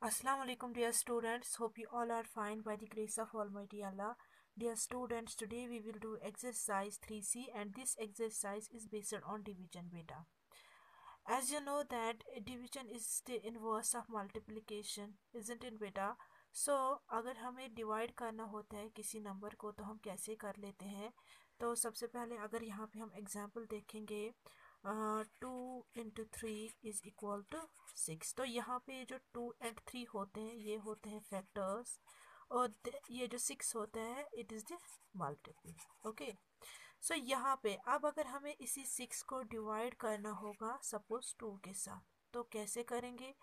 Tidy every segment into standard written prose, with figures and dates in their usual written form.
Assalamu alaikum dear students. Hope you all are fine by the grace of Almighty Allah. Dear students, today we will do exercise 3C and this exercise is based on division beta. As you know that division is the inverse of multiplication, isn't it beta? So अगर हमें divide करना होता है किसी number को तो हम कैसे कर लेते हैं। तो सबसे पहले अगर यहाँ पे हम एग्जाम्पल देखेंगे 2 × 3 इज इक्वल टू 6। तो यहाँ पे जो 2 और 3 होते हैं ये होते हैं फैक्टर्स और ये जो 6 होता है it is the multiple. Okay, so यहाँ पे अब अगर हमें इसी 6 को डिवाइड करना होगा सपोज 2 के साथ, तो कैसे करेंगे?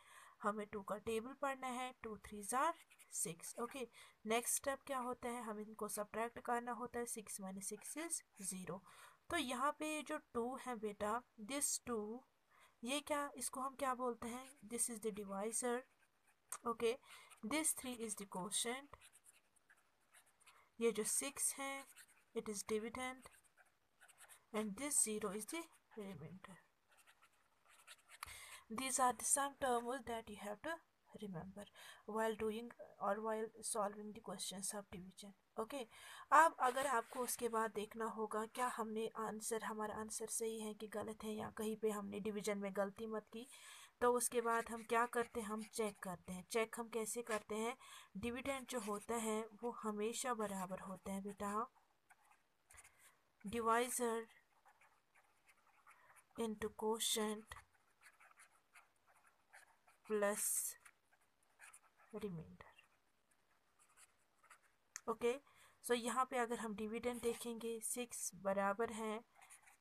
हमें 2 का टेबल पढ़ना है। 2 3 जार 6। ओके, नेक्स्ट स्टेप क्या होता है? हमें इनको सब्ट्रैक्ट करना होता है। 6 - 6 इज 0। तो यहाँ पे जो 2 है बेटा, दिस 2 ये क्या, इसको हम क्या बोलते हैं? This is the divisor. Okay, this 3 is the quotient. ये जो 6 है it is dividend and this 0 is the remainder. These are the some terms that you have to remember while doing or while solving the questions of division. Okay, अब अगर आपको उसके बाद देखना होगा क्या हमने हमारा आंसर सही है कि गलत है या कहीं पे हमने डिवीजन में गलती मत की, तो उसके बाद हम क्या करते हैं? हम चेक करते हैं। चेक हम कैसे करते हैं? डिविडेंड जो होता है वो हमेशा बराबर होता है बेटा divisor into quotient plus remainder. Okay, so यहाँ पे अगर हम डिविडेंड देखेंगे 6 बराबर है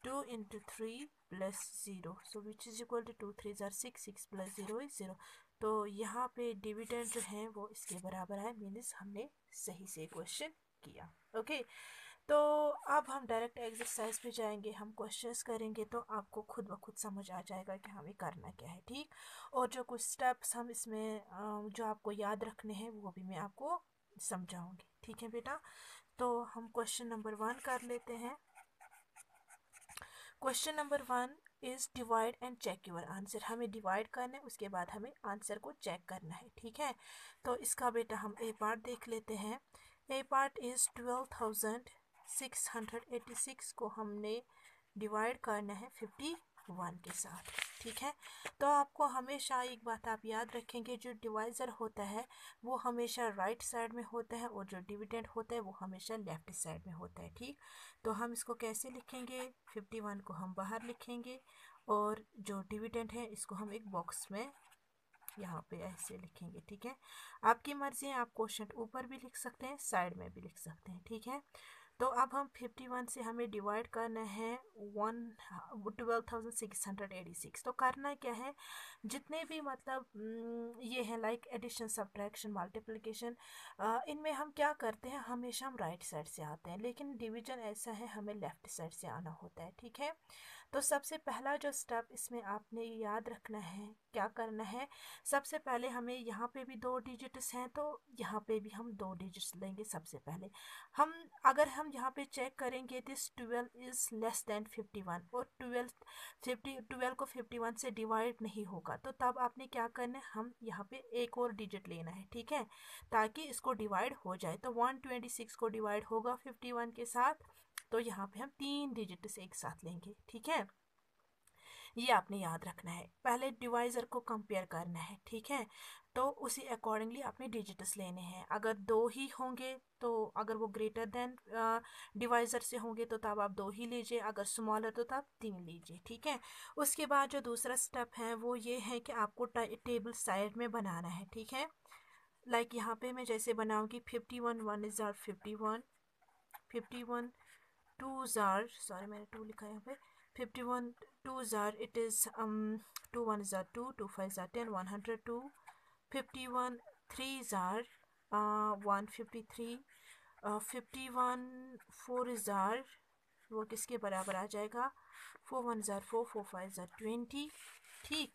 2 × 3 plus 0, so which is equal to 2 3 जार 6, 6 प्लस 0 इज 0। तो यहाँ पे डिविडेंड जो है वो इसके बराबर है, मीन्स हमने सही से क्वेश्चन किया। ओके, तो अब हम डायरेक्ट एक्सरसाइज पे जाएंगे, हम क्वेश्चंस करेंगे तो आपको खुद ब खुद समझ आ जाएगा कि हमें करना क्या है। ठीक, और जो कुछ स्टेप्स हम इसमें जो आपको याद रखने हैं वो भी मैं आपको समझाऊंगी। ठीक है बेटा, तो हम क्वेश्चन नंबर 1 कर लेते हैं। Question number 1 is divide and check your answer. हमें डिवाइड करना है, उसके बाद हमें आंसर को चेक करना है। ठीक है, तो इसका बेटा हम ए पार्ट देख लेते हैं। ए पार्ट इज 12,686 को हमने डिवाइड करना है 51 के साथ। ठीक है, तो आपको हमेशा एक बात आप याद रखेंगे, जो डिवाइज़र होता है वो हमेशा राइट साइड में होता है और जो डिविडेंड होता है वो हमेशा लेफ्ट साइड में होता है। ठीक, तो हम इसको कैसे लिखेंगे? 51 को हम बाहर लिखेंगे और जो डिविडेंड है इसको हम एक बॉक्स में यहाँ पे ऐसे लिखेंगे। ठीक है, आपकी मर्जी है, आप क्वेश्चन ऊपर भी लिख सकते हैं, साइड में भी लिख सकते हैं। ठीक है, तो अब हम 51 से हमें डिवाइड करना है 12,686। तो करना क्या है, जितने भी मतलब ये है लाइक एडिशन सब्ट्रैक्शन मल्टीप्लिकेशन, इनमें हम क्या करते हैं? हमेशा हम राइट साइड से आते हैं, लेकिन डिवीजन ऐसा है हमें लेफ्ट साइड से आना होता है। ठीक है, तो सबसे पहला जो स्टेप इसमें आपने याद रखना है, क्या करना है? सबसे पहले हमें यहाँ पे भी 2 डिजिट्स हैं तो यहाँ पे भी हम 2 डिजिट्स लेंगे। सबसे पहले हम अगर हम यहाँ पे चेक करेंगे दिस 12 इज़ लेस देन 51 और 12 को 51 से डिवाइड नहीं होगा, तो तब आपने क्या करना है? हम यहाँ पे एक और डिजिट लेना है। ठीक है, ताकि इसको डिवाइड हो जाए। तो 126 को डिवाइड होगा 51 के साथ, तो यहाँ पे हम 3 डिजिट से एक साथ लेंगे। ठीक है, ये आपने याद रखना है। पहले डिवाइज़र को कंपेयर करना है। ठीक है, तो उसी अकॉर्डिंगली आपने डिजिट्स लेने हैं। अगर 2 ही होंगे तो अगर वो ग्रेटर देन डिवाइज़र से होंगे तो तब आप 2 ही लीजिए, अगर स्मॉलर तो तब 3 लीजिए। ठीक है, उसके बाद जो दूसरा स्टेप है वो ये है कि आपको टेबल साइड में बनाना है। ठीक है, लाइक यहाँ पे मैं जैसे बनाऊँगी 51 1 इज़ 51, 51 2 जार, सॉरी मैंने 2 लिखा है यहाँ पे, 51 2 jar it is 2 1 jar 2, 2 5 jar 10, 102, 51 3 jar 153, 51 4 jar वो किसके बराबर आ जाएगा? 4 1 जार 4, 4 5 जार 20। ठीक,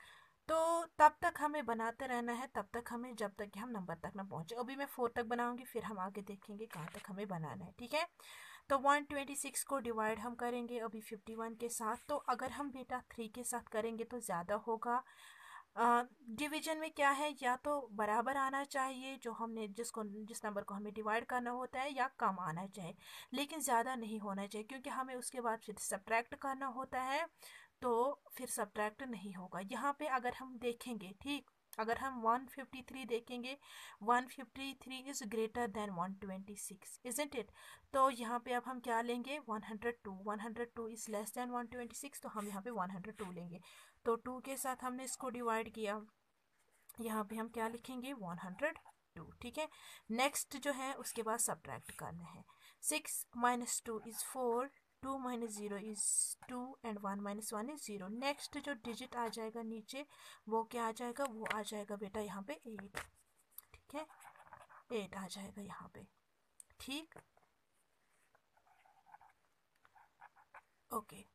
तो तब तक हमें बनाते रहना है, तब तक हमें, जब तक कि हम नंबर तक ना पहुँचे। अभी मैं 4 तक बनाऊंगी, फिर हम आगे देखेंगे कहाँ तक हमें बनाना है। ठीक है, तो 126 को डिवाइड हम करेंगे अभी 51 के साथ। तो अगर हम बेटा 3 के साथ करेंगे तो ज़्यादा होगा, डिवीजन में क्या है, या तो बराबर आना चाहिए जो हमने जिस नंबर को हमें डिवाइड करना होता है, या कम आना चाहिए, लेकिन ज़्यादा नहीं होना चाहिए, क्योंकि हमें उसके बाद फिर सब्ट्रैक्ट करना होता है, तो फिर सब्ट्रैक्ट नहीं होगा। यहाँ पे अगर हम देखेंगे, ठीक, अगर हम 153 देखेंगे, 153 is greater than 126, isn't it. तो यहाँ पे अब हम क्या लेंगे, 102, 102 इज़ लेस देन 126, तो हम यहाँ पे 102 लेंगे। तो 2 के साथ हमने इसको डिवाइड किया, यहाँ पे हम क्या लिखेंगे, 102, ठीक है। नेक्स्ट जो है उसके बाद सब्ट्रैक्ट करना है। 6 minus 2 is 4, 2 minus 0 is 2 and 1 minus 1 is 0। Next जो डिजिट आ जाएगा नीचे वो क्या आ जाएगा, वो आ जाएगा बेटा यहाँ पे 8, ठीक है, 8 आ जाएगा यहाँ पे, ठीक, ओके।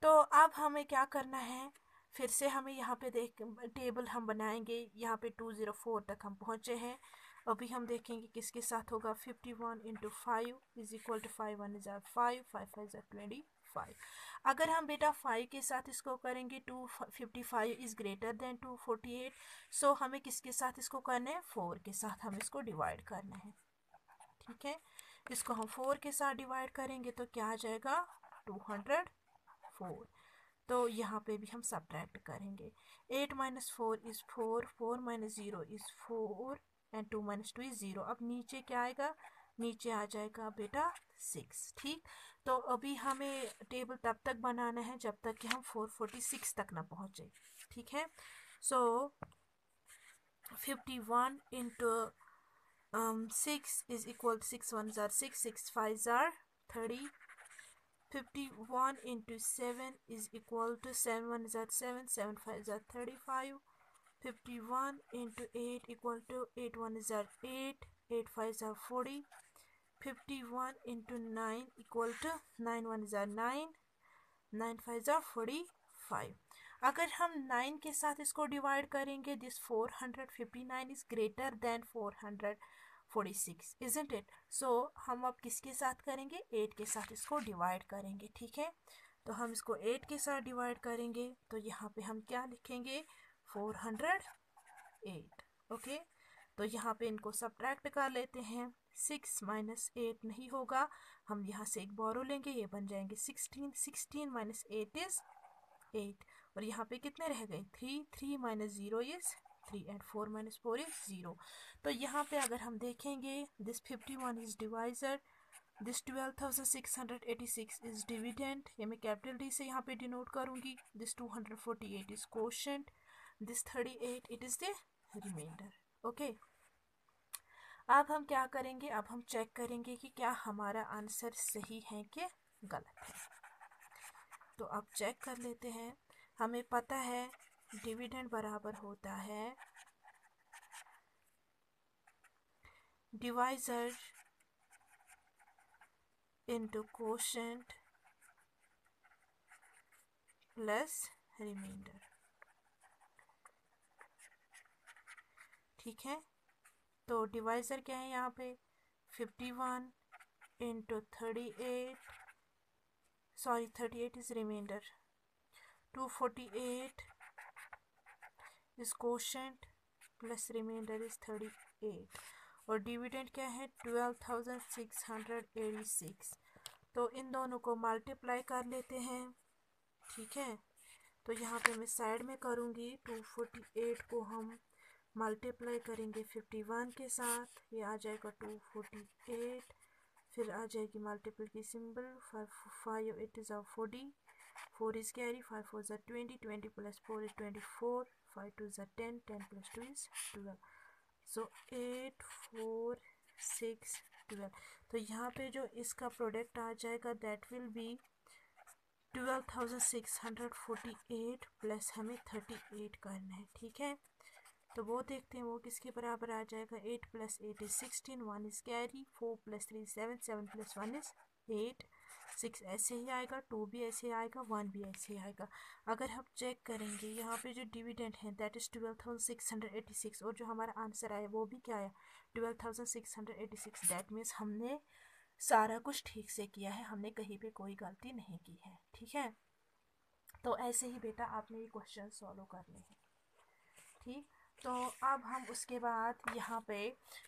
तो अब हमें क्या करना है, फिर से हमें यहाँ पे देख टेबल हम बनाएंगे, यहाँ पे 204 तक हम पहुँचे हैं। अभी हम देखेंगे किसके साथ होगा, 51 into 5 is equal to 5 1 is 5, 5 5 is 25। अगर हम बेटा 5 के साथ इसको करेंगे, 255 इज़ ग्रेटर देन 248, सो हमें किसके साथ इसको करना है, 4 के साथ हम इसको डिवाइड करना है, ठीक है। इसको हम 4 के साथ डिवाइड करेंगे तो क्या आ जाएगा, 204। तो यहाँ पे भी हम सब्ट्रैक्ट करेंगे, 8 minus 4 is 4, 4 minus 0 is 4 and 2 minus 2 is 0। अब नीचे क्या आएगा, नीचे आ जाएगा बेटा 6, ठीक। तो अभी हमें टेबल तब तक बनाना है जब तक कि हम 446 तक ना पहुँचे, ठीक है। सो 51 इंटू 6 इज इक्वल, 6 1 ज़ार 6, 6 5 ज़ार 30, 51 into 7 is equal to 7 1 is at 7, 7 5 is at 35, 51 into 8 equal to 8 1 is at 8, 8 5 is at 40, 51 into 9 equal to 9 1 is at 9, 9 5 is at 45। अगर हम 9 के साथ इसको डिवाइड करेंगे, this 459 is greater than 446, isn't it. So हम अब किसके साथ करेंगे, 8 के साथ इसको डिवाइड करेंगे, ठीक है। तो हम इसको 8 के साथ डिवाइड करेंगे, तो यहाँ पे हम क्या लिखेंगे, 408, ओके। तो यहाँ पे इनको सब्ट्रैक्ट कर लेते हैं, 6 माइनस 8 नहीं होगा, हम यहाँ से एक बोरो लेंगे, ये बन जाएंगे 16, 16 माइनस 8 इज़ 8, और यहाँ पे कितने रह गए, 3, 3 minus 0 is 3 and 4 minus 4 is 0। तो यहाँ पे अगर हम देखेंगे, this 51 is divisor, this 12,686 is dividend, ये मैं कैपिटल डी से यहाँ पे डिनोट करूँगी, this 248 is quotient, this 38 it is the remainder, okay. अब हम क्या करेंगे, अब हम चेक करेंगे कि क्या हमारा आंसर सही है कि गलत है। तो अब चेक कर लेते हैं, हमें पता है डिविडेंड बराबर होता है divisor into quotient plus remainder, ठीक है। तो डिवाइजर क्या है यहाँ पे, 51 into 38, sorry 38 is remainder, 248 is quotient plus remainder is 38, और डिविडेंड क्या है 12,686। तो इन दोनों को मल्टीप्लाई कर लेते हैं, ठीक है। तो यहाँ पे मैं साइड में करूँगी, 248 को हम मल्टीप्लाई करेंगे 51 के साथ, ये आ जाएगा 248, फिर आ जाएगी मल्टीपल की symbol, 5 8 is 40, 4 is carry, 5 4 is 20, 20 plus 4 is 24, 5 2 is 10, 10 plus 2 is 12। सो 8 4 6 12। तो यहाँ पे जो इसका प्रोडक्ट आ जाएगा दैट विल बी 12,648 प्लस हमें 38 करना है, ठीक है। तो वो देखते हैं वो किसके बराबर आ जाएगा, 8 plus 8 is 16, 1 is carry, 4 plus 3 7, 7 plus 1 is 8, 6 ऐसे ही आएगा, 2 भी ऐसे आएगा, 1 भी ऐसे ही आएगा। अगर हम चेक करेंगे यहाँ पे जो डिविडेंड है दैट इज़ 12,686, और जो हमारा आंसर आया वो भी क्या आया, 12,686। दैट मीन्स हमने सारा कुछ ठीक से किया है, हमने कहीं पे कोई गलती नहीं की है, ठीक है। तो ऐसे ही बेटा आपने ये क्वेश्चन सॉल्व करने हैं। ठीक। तो अब हम उसके बाद यहाँ पे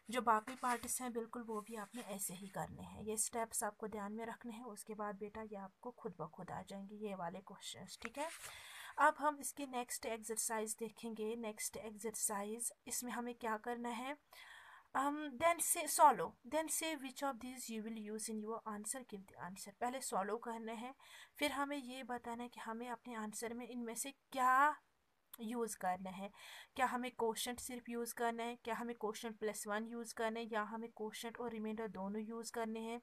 जो बाकी पार्ट्स हैं बिल्कुल वो भी आपने ऐसे ही करने हैं, ये स्टेप्स आपको ध्यान में रखने हैं। उसके बाद बेटा ये आपको खुद ब खुद आ जाएंगे ये वाले क्वेश्चंस, ठीक है। अब हम इसकी नेक्स्ट एक्सरसाइज देखेंगे। नेक्स्ट एक्सरसाइज इसमें हमें क्या करना है, then say which of these you will use in your answer, give the answer। पहले सॉल्व करना है, फिर हमें ये बताना है कि हमें अपने आंसर में इनमें से क्या यूज़ करना है। क्या हमें कोशेंट सिर्फ यूज़ करना है, क्या हमें कोशेंट प्लस वन यूज़ करना है, या हमें कोशेंट और रिमाइंडर दोनों यूज़ करने हैं,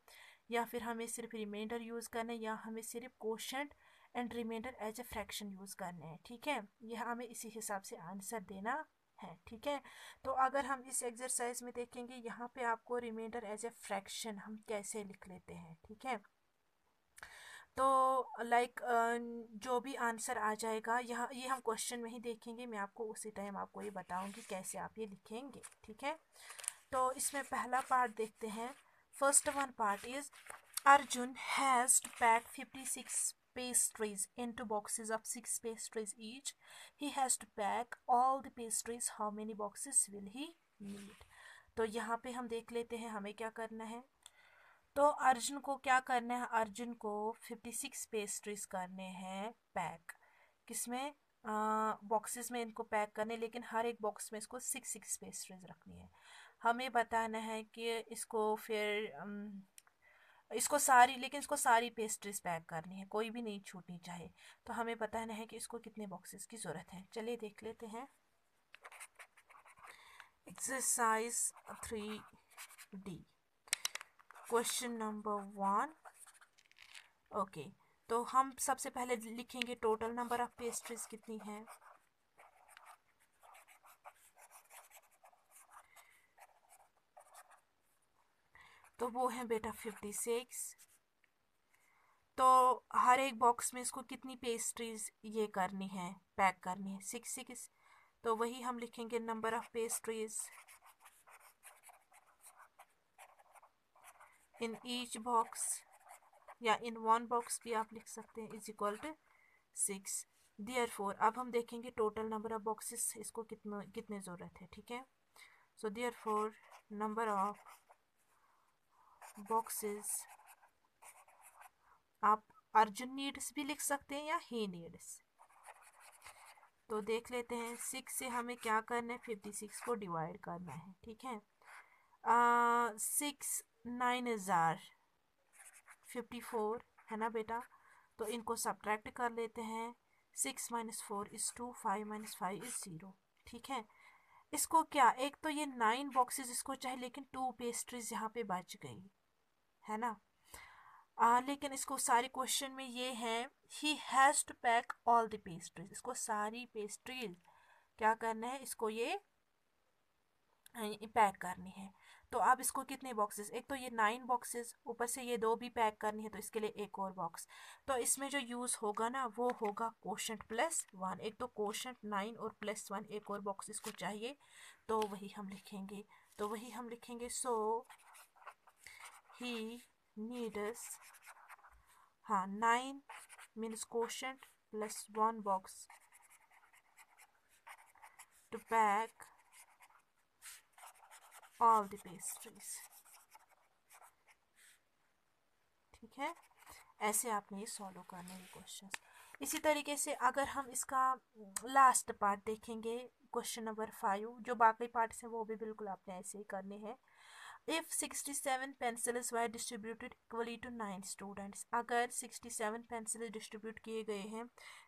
या फिर हमें सिर्फ रिमाइंडर यूज़ करना है, या हमें सिर्फ quotient and remainder as a fraction use करने हैं, ठीक है। यह हमें इसी हिसाब से आंसर देना है, ठीक है। तो अगर हम इस एक्सरसाइज में देखेंगे यहाँ पे आपको रिमाइंडर एज ए फ्रैक्शन हम कैसे लिख लेते हैं, ठीक है। तो लाइक जो भी आंसर आ जाएगा यहाँ, ये हम क्वेश्चन में ही देखेंगे, मैं आपको उसी टाइम आपको ये बताऊंगी कैसे आप ये लिखेंगे, ठीक है। तो इसमें पहला पार्ट देखते हैं। First one part is Arjun has to pack 56 pastries into boxes of 6 pastries each. He has to pack all the pastries. How many boxes will he need? तो यहाँ पे हम देख लेते हैं हमें क्या करना है। तो अर्जुन को क्या करना है, अर्जुन को 56 पेस्ट्रीज करने हैं पैक, किसमें, बॉक्सेस में इनको पैक करने, लेकिन हर एक बॉक्स में इसको 6 पेस्ट्रीज रखनी है। हमें बताना है कि इसको फिर इसको सारी, लेकिन इसको सारी पेस्ट्रीज पैक करनी है, कोई भी नहीं छूटनी चाहिए। तो हमें बताना है कि इसको कितने बॉक्सेस की ज़रूरत है। चलिए देख लेते हैं exercise 3D question number 1। Okay, तो हम सबसे पहले लिखेंगे टोटल नंबर ऑफ पेस्ट्रीज कितनी है। तो वो है बेटा 56। तो हर एक बॉक्स में इसको कितनी पेस्ट्रीज ये करनी है, पैक करनी है, 6। तो वही हम लिखेंगे number of pastries in each box, या इन वन बॉक्स भी आप लिख सकते हैं, इज इक्वल टू 6। देयरफॉर अब हम देखेंगे टोटल नंबर ऑफ बॉक्सेस इसको कितने ज़रूरत है, ठीक है। So therefore number of boxes, आप अर्जुन नीड्स भी लिख सकते हैं या ही नीड्स। तो देख लेते हैं 6 से हमें क्या करना है, 56 को डिवाइड करना है, ठीक है। 6 9 हजार 54 है ना बेटा। तो इनको सब्ट्रैक्ट कर लेते हैं। 6 - 4 = 2, 5 - 5 = 0, ठीक है। इसको क्या, एक तो ये 9 बॉक्सेस इसको चाहिए, लेकिन 2 पेस्ट्रीज यहाँ पे बच गई है ना। लेकिन इसको सारी क्वेश्चन में ये है he has to pack all the pastries, इसको सारी पेस्ट्रीज क्या करना है, इसको ये पैक करनी है। तो अब इसको कितने बॉक्सेस, एक तो ये 9 बॉक्सेस, ऊपर से ये 2 भी पैक करनी है, तो इसके लिए एक और बॉक्स। तो इसमें जो यूज़ होगा ना वो होगा कोशेंट +1। एक तो कोशेंट 9 और +1 एक और बॉक्स इसको चाहिए, तो वही हम लिखेंगे। सो ही नीड्स, हाँ 9 means quotient +1 box to pack all the pastries, ठीक है। ऐसे आपने ये सॉल्व करने हैं क्वेश्चन। इसी तरीके से अगर हम इसका लास्ट पार्ट देखेंगे क्वेश्चन नंबर 5, जो बाकी पार्ट्स हैं वो भी बिल्कुल आपने ऐसे ही करने हैं। If 67 pencils were distributed equally to 9 students, अगर 67 पेंसिल डिस्ट्रीब्यूट किए गए हैं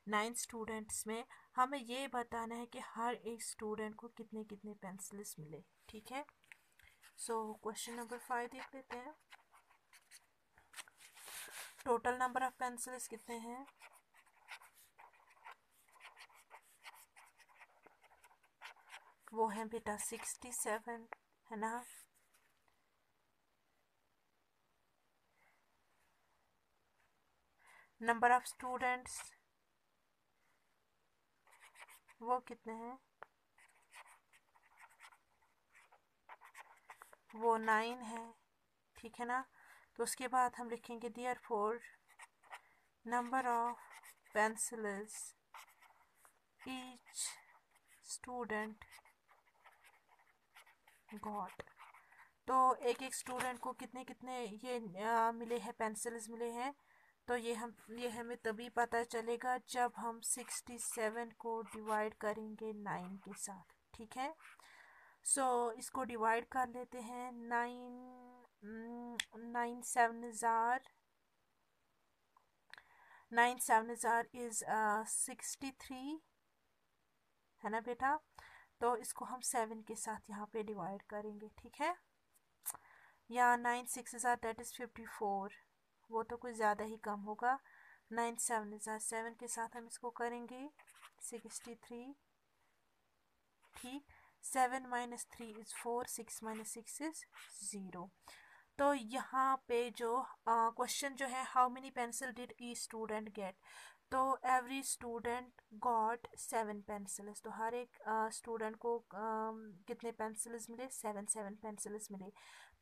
9 स्टूडेंट्स में, हमें ये बताना है कि हर एक स्टूडेंट को कितने कितने पेंसिल्स मिले, ठीक है। सो क्वेश्चन नंबर 5 देख लेते हैं। टोटल नंबर ऑफ पेंसिल्स कितने हैं, वो है बेटा 67 है ना। नंबर ऑफ स्टूडेंट्स वो कितने हैं, वो 9 है, ठीक है ना। तो उसके बाद हम लिखेंगे therefore number of pencils each student got, तो एक एक स्टूडेंट को कितने कितने ये मिले हैं, पेंसिल्स मिले हैं। तो ये हमें तभी पता चलेगा जब हम 67 को डिवाइड करेंगे 9 के साथ, ठीक है। सो इसको डिवाइड कर लेते हैं। 9 7 इज़ 63, है ना बेटा। तो इसको हम 7 के साथ यहाँ पे डिवाइड करेंगे, ठीक है। या 9 6 दैट इज़ 54, वो तो कुछ ज़्यादा ही कम होगा। 9 7 के साथ हम इसको करेंगे 63, ठीक। 7 - 3 इज़ 4, 6 - 6 इज़ 0। तो यहाँ पे जो क्वेश्चन जो है, how many pencil did E student gate, तो एवरी स्टूडेंट गॉट 7 पेंसिल्स। तो हर एक स्टूडेंट को कितने पेंसिल्स मिले, 7 पेंसिल्स मिले।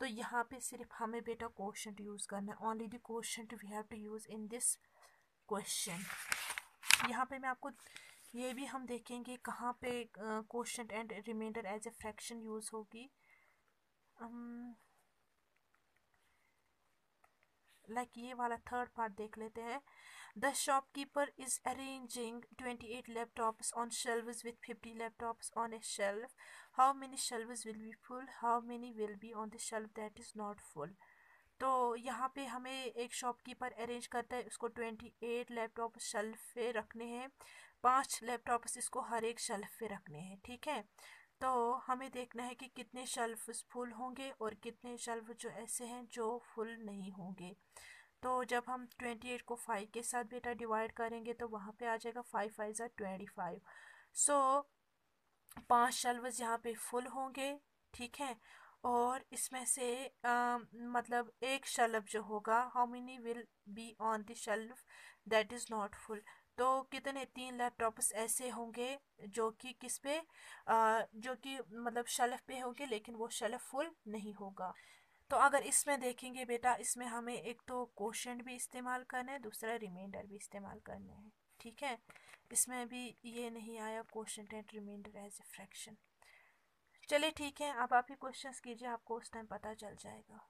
तो यहाँ पे सिर्फ हमें बेटा क्वोशंट यूज़ करना है, only the quotient we have to use in this question. यहाँ पे मैं आपको ये भी हम देखेंगे कहाँ पे quotient and remainder as a fraction use होगी। लाइक ये वाला थर्ड पार्ट देख लेते हैं। The shopkeeper is arranging 28 laptops on shelves with 50 laptops on a shelf. How many shelves will be full, how many will be on the shelf that is not full. तो यहाँ पे हमें एक shopkeeper arrange करता है, उसको 28 laptop shelf पे रखने हैं, 5 लैपटॉप्स इसको हर एक शेल्फ पे रखने हैं, ठीक है। तो हमें देखना है कि कितने शेल्फ फुल होंगे और कितने शेल्फ जो ऐसे हैं जो फुल नहीं होंगे। तो जब हम 28 को 5 के साथ बेटा डिवाइड करेंगे तो वहाँ पे आ जाएगा 5 5 ज़ा 25। सो 5 शेल्व्स यहाँ पे फुल होंगे, ठीक है। और इसमें से मतलब एक शेल्फ जो होगा, how many will be on the shelf that is not full. तो कितने 3 लैपटॉप्स ऐसे होंगे जो कि किस पे जो कि मतलब शेल्फ पे होंगे लेकिन वो शेल्फ फुल नहीं होगा। तो अगर इसमें देखेंगे बेटा, इसमें हमें एक तो क्वोशंट भी इस्तेमाल करना है, दूसरा रिमाइंडर भी इस्तेमाल करना है, ठीक है। इसमें भी ये नहीं आया quotient and remainder as a fraction. चलिए ठीक है, अब आप ही क्वेश्चंस कीजिए, आपको उस टाइम पता चल जाएगा।